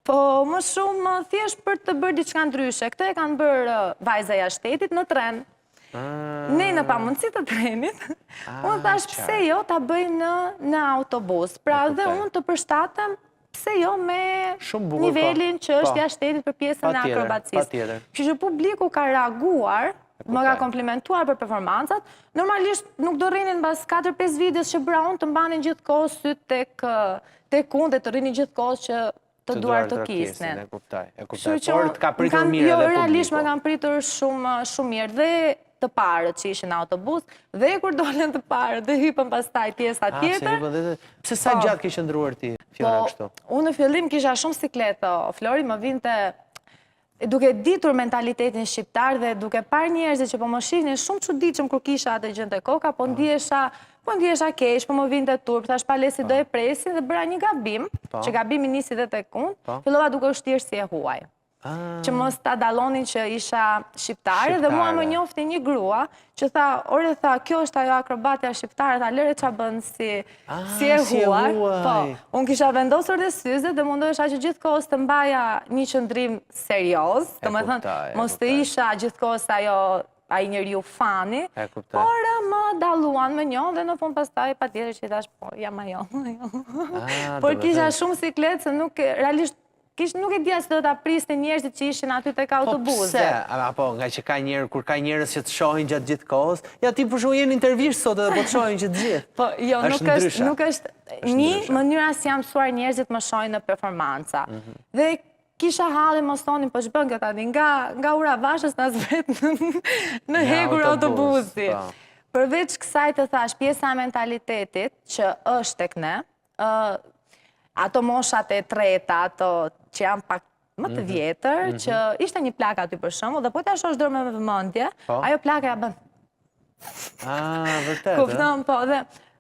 Po, më shumë thjesht për të bërë diçka ndryshe. Këtë e kanë bërë vajza e shtetit në tren. Ne në pamundësi të trenit, unë thash pse jo ta bëjmë në autobus. Pra dhe unë të përshtatem pse jo me nivelin që është ja shtetit për pjesën e akrobacisë. Kështu që publiku ka reaguar, më ka komplimentuar për performancat. Normalisht nuk do rrinin mbas 4-5 videos që bëra unë të mbanin gjithkohë syt tek unë dhe të rrinin gjithkohë që të duar të kisnin. E kuptoj. Por të ka pritur mirë edhe publiku. Realisht më kanë pritur shumë mirë. Dhe të parët që ishin në autobus, dhe kur dolën të parët dhe hypën pastaj pjesa tjetër. Pse sa gjatë ke qëndruar ti, Fiona, kështu? Unë në fillim kisha shumë sikletë, Flori, më vinte duke ditur mentalitetin shqiptar dhe duke parë njerëzit që po më shihnin shumë çuditshëm kur kisha atë gjën te koka, po ndihesha keq, po më vinte turp, thash palesi do e presin dhe bëra një gabim, që gabimi nisi dhe tek unë, fillova duke u shtirë si e huaj. Që mos ta dallonin që isha shqiptare dhe mua më njofti një grua që tha, ore tha, kjo është ajo akrobatja shqiptare, tha, lëre qa bënd si e huaj. Po, unë kisha vendosur dhe syze dhe mundohesha që gjithkohës të mbaja një qëndrim serioz, të më thënë, mos të isha gjithkohës ai njeriu fani, por më dalluan me njo dhe në fund pastaj patjetër që i thash, po, jam ajo. Por kisha shumë siklet se nuk, realisht, nuk e dija se do të priste njerëzit që ishin aty tek autobusi. Po pse? Apo nga që kur ka njerëz që të shohin gjatë gjithë kohës, ja ti për shumë jenë intervisht sot edhe po të shohin që të gjithë. Po jo, nuk është një mënyra si jam mësuar njerëzit më shohin në performanca. Dhe kisha halli mos thonin, po ç'bën kjo tani, nga ura vashës na zbret në hekur autobusi. Përveç kësaj të thash, pjesa e mentalitetit që është tek ne, ato moshat e treta, ato që janë pak më të vjetër, që ishte një plaka aty për shembull, dhe po t'ja shosh dorë me vëmendje, ajo plaka ja bën. Vërtet. Kupton, po, dhe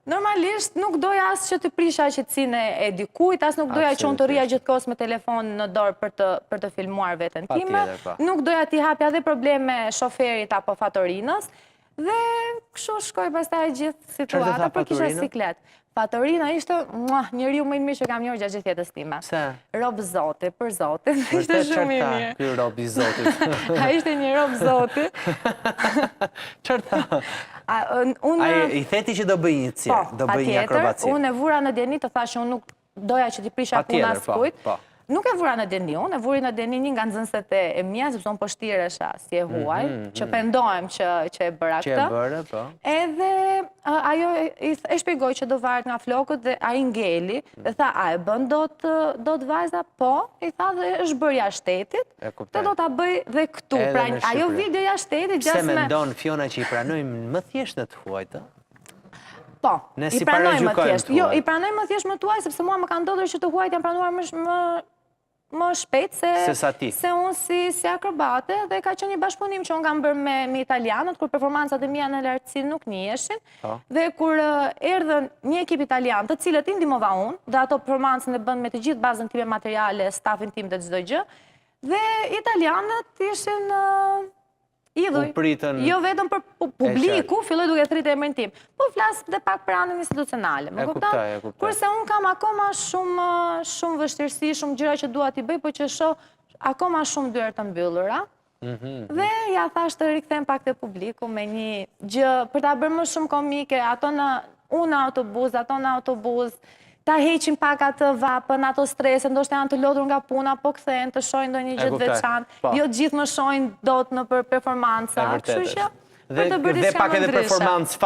normalisht nuk doja as që të prisha qetësinë e dikujt, as nuk doja që unë të rrija gjithkohës me telefon në dorë për të filmuar veten time, nuk doja t'i hapja dhe probleme shoferit apo fatorinës, dhe kështu shkoi pastaj gjithë situata, por kisha siklet. Fatorina ishte njeriu më i mirë që kam njohur gjatë gjithë jetës time. Pse? Rob zoti, për zotin. Ishte shumë i mirë. Ky rob i zotit. Ai ishte një rob zoti. Çfarë? Ai i theti që do bëj një cirk, do bëj një akrobaci. Unë e vura në deni të thashë unë nuk doja që t'i prisha puna askujt. Nuk e vura në deni, unë e vuri në deni një nga nxënësit e mia, sepse unë po shtiresha si e huaj, që pendohem që e bëra këtë. Që e bëre, po. Edhe ajo e shpjegoj që do varet nga flokët dhe ai ngeli, dhe tha, a e bën dot vajza? Po, i tha dhe është bërja shtetit, dhe do ta bëj dhe këtu. Pra ajo videoja shtetit Pse mendon Fiona që i pranojmë më thjesht në të huajtë? Po, i pranoj më thjesht. Jo, i pranoj më thjesht më tuaj, sepse mua më ka ndodhur që të huajt janë pranuar më shpejt se unë si akrobate, dhe ka qenë një bashkëpunim që unë kam bërë me italianët, kur performancat e mia në lartësi nuk njieshin, dhe kur erdhën një ekip italian, të cilët i ndihmova unë, dhe ato performancën e bën me të gjithë bazën time materiale, stafin tim dhe çdo gjë, dhe italianët ishin idhuj. Jo vetëm për publiku, filloj duke thritë emrin tim, po flas dhe pak për anën institucionale. Më kupton? Kurse unë kam akoma shumë vështirësi, shumë gjëra që dua t'i bëj, po që shoh akoma shumë dyert të mbyllura. Dhe ja thash të rikthem pak te publiku me një gjë për ta bërë më shumë komike, unë në autobus, ta heqin pak atë vapën, ato strese, ndoshta janë të lodhur nga puna, po kthehen të shohin ndonjë gjë të veçantë. Jo gjithë më shohin dot në performanca, kështu që për të bërë diçka më ndryshe. Dhe pak edhe performancë